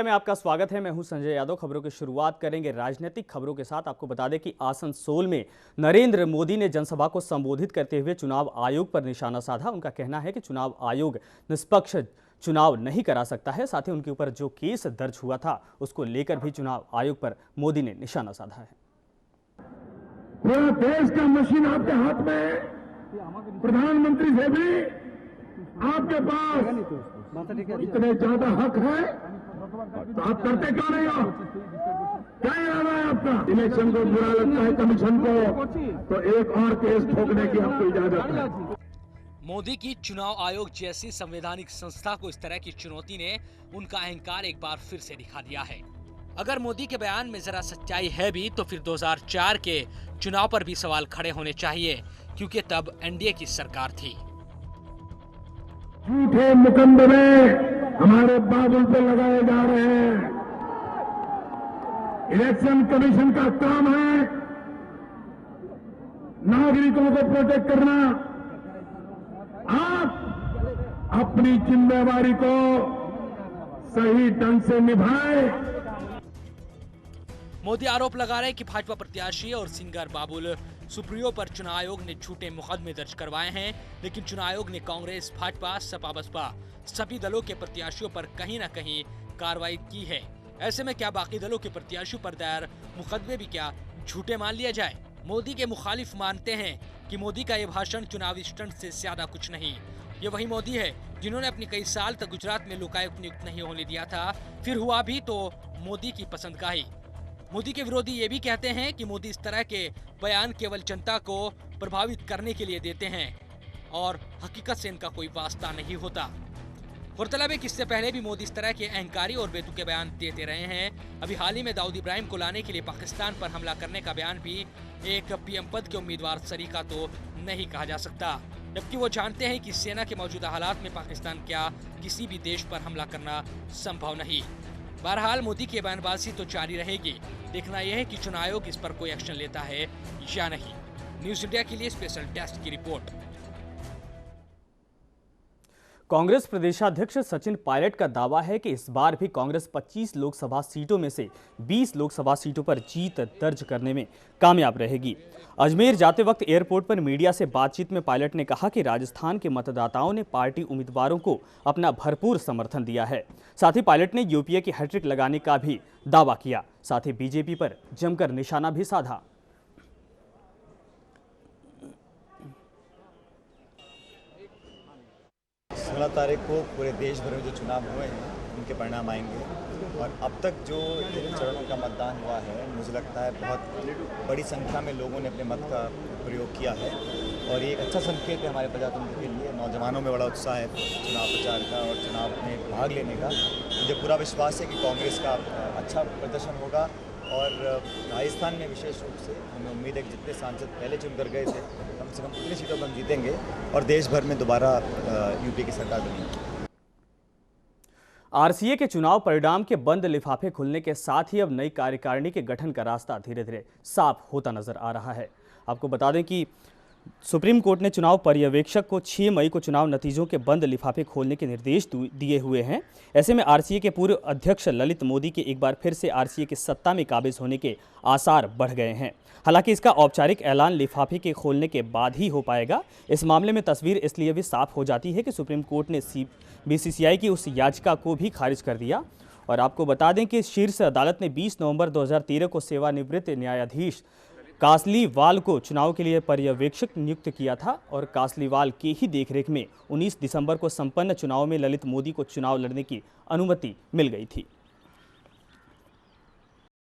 में आपका स्वागत है। मैं हूं संजय यादव। खबरों की शुरुआत करेंगे राजनीतिक खबरों के साथ। आपको बता दें कि आसनसोल में नरेंद्र मोदी ने जनसभा को संबोधित करते हुए चुनाव आयोग पर निशाना साधा। उनका कहना है कि चुनाव आयोग निष्पक्ष चुनाव नहीं करा सकता है। साथ ही उनके ऊपर जो केस दर्ज हुआ था उसको लेकर भी चुनाव आयोग पर मोदी ने निशाना साधा है। पूरा देश का मशीन आपके हाथ में है। प्रधानमंत्री से भी आपके पास इतने ज्यादा हक है तो आप करते क्यों नहीं हो? क्या इरादा है आपका? इलेक्शन को बुरा लगता है कमीशन को तो एक और केस ठोकने की आपको इजाजत है। मोदी की चुनाव आयोग जैसी संवैधानिक संस्था को इस तरह की चुनौती ने उनका अहंकार एक बार फिर से दिखा दिया है। अगर मोदी के बयान में जरा सच्चाई है भी तो फिर 2004 के चुनाव पर भी सवाल खड़े होने चाहिए, क्योंकि तब एनडीए की सरकार थी। झूठे मुकदमे हमारे बाबुल पे लगाए जा रहे हैं। इलेक्शन कमीशन का काम है नागरिकों को प्रोटेक्ट करना। आप अपनी जिम्मेवारी को सही ढंग से निभाएं। मोदी आरोप लगा रहे हैं कि भाजपा प्रत्याशी और सिंगर बाबुल सुप्रियो पर चुनाव आयोग ने झूठे मुकदमे दर्ज करवाए हैं, लेकिन चुनाव आयोग ने कांग्रेस, भाजपा, सपा, बसपा सभी दलों के प्रत्याशियों पर कहीं न कहीं कार्रवाई की है। ऐसे में क्या बाकी दलों के प्रत्याशियों पर दायर मुकदमे भी क्या झूठे मान लिया जाए? मोदी के मुखालिफ मानते हैं कि मोदी का ये भाषण चुनावी स्टंट से ज्यादा कुछ नहीं। ये वही मोदी है जिन्होंने अपने कई साल तक गुजरात में लोकायुक्त नियुक्त नहीं होने दिया था, फिर हुआ भी तो मोदी की पसंद का ही। मोदी के विरोधी ये भी कहते हैं कि मोदी इस तरह के बयान केवल जनता को प्रभावित करने के लिए देते हैं और हकीकत से इनका कोई वास्ता नहीं होता। गौरतलब है कि इससे पहले भी मोदी इस तरह के अहंकारी और बेतुके बयान देते रहे हैं। अभी हाल ही में दाऊद इब्राहिम को लाने के लिए पाकिस्तान पर हमला करने का बयान भी एक पीएम पद के उम्मीदवार सरीका तो नहीं कहा जा सकता, जबकि वो जानते हैं कि सेना के मौजूदा हालात में पाकिस्तान क्या किसी भी देश पर हमला करना संभव नहीं। बहरहाल मोदी की बयानबाजी तो जारी रहेगी। देखना यह है कि चुनाव आयोग इस पर कोई एक्शन लेता है या नहीं। न्यूज़ इंडिया के लिए स्पेशल डेस्क की रिपोर्ट। कांग्रेस प्रदेशाध्यक्ष सचिन पायलट का दावा है कि इस बार भी कांग्रेस 25 लोकसभा सीटों में से 20 लोकसभा सीटों पर जीत दर्ज करने में कामयाब रहेगी। अजमेर जाते वक्त एयरपोर्ट पर मीडिया से बातचीत में पायलट ने कहा कि राजस्थान के मतदाताओं ने पार्टी उम्मीदवारों को अपना भरपूर समर्थन दिया है। साथ ही पायलट ने यूपीए की हैट्रिक लगाने का भी दावा किया। साथ ही बीजेपी पर जमकर निशाना भी साधा। 16 तारीख को पूरे देश भर में जो चुनाव हुए हैं उनके परिणाम आएंगे और अब तक जो चरणों का मतदान हुआ है मुझे लगता है बहुत बड़ी संख्या में लोगों ने अपने मत का प्रयोग किया है और ये एक अच्छा संकेत है हमारे प्रजातंत्र के लिए। नौजवानों में बड़ा उत्साह है चुनाव प्रचार का और चुनाव में भाग लेने का। मुझे पूरा विश्वास है कि कांग्रेस का अच्छा प्रदर्शन होगा और राजस्थान में विशेष रूप से हमें उम्मीद है कि जितने सांसद पहले चुनकर गए थे कम से कम उतनी सीटों पर हम जीतेंगे और देश भर में दोबारा यूपी की सरकार बनेगी। आरसीए के चुनाव परिणाम के बंद लिफाफे खुलने के साथ ही अब नई कार्यकारिणी के गठन का रास्ता धीरे धीरे साफ होता नजर आ रहा है। आपको बता दें कि सुप्रीम कोर्ट ने चुनाव पर्यवेक्षक को 6 मई को चुनाव नतीजों के बंद लिफाफे खोलने के निर्देश दिए हुए हैं। ऐसे में आरसीए के पूर्व अध्यक्ष ललित मोदी के एक बार फिर से आरसीए की सत्ता में काबिज होने के आसार बढ़ गए हैं। हालांकि इसका औपचारिक ऐलान लिफाफे के खोलने के बाद ही हो पाएगा। इस मामले में तस्वीर इसलिए भी साफ हो जाती है कि सुप्रीम कोर्ट ने बीसीसीआई की उस याचिका को भी खारिज कर दिया। और आपको बता दें कि शीर्ष अदालत ने 20 नवंबर 2013 को सेवानिवृत्त न्यायाधीश कासलीवाल को चुनाव के लिए पर्यवेक्षक नियुक्त किया था और कासलीवाल के ही देखरेख में 19 दिसंबर को संपन्न चुनाव में ललित मोदी को चुनाव लड़ने की अनुमति मिल गई थी।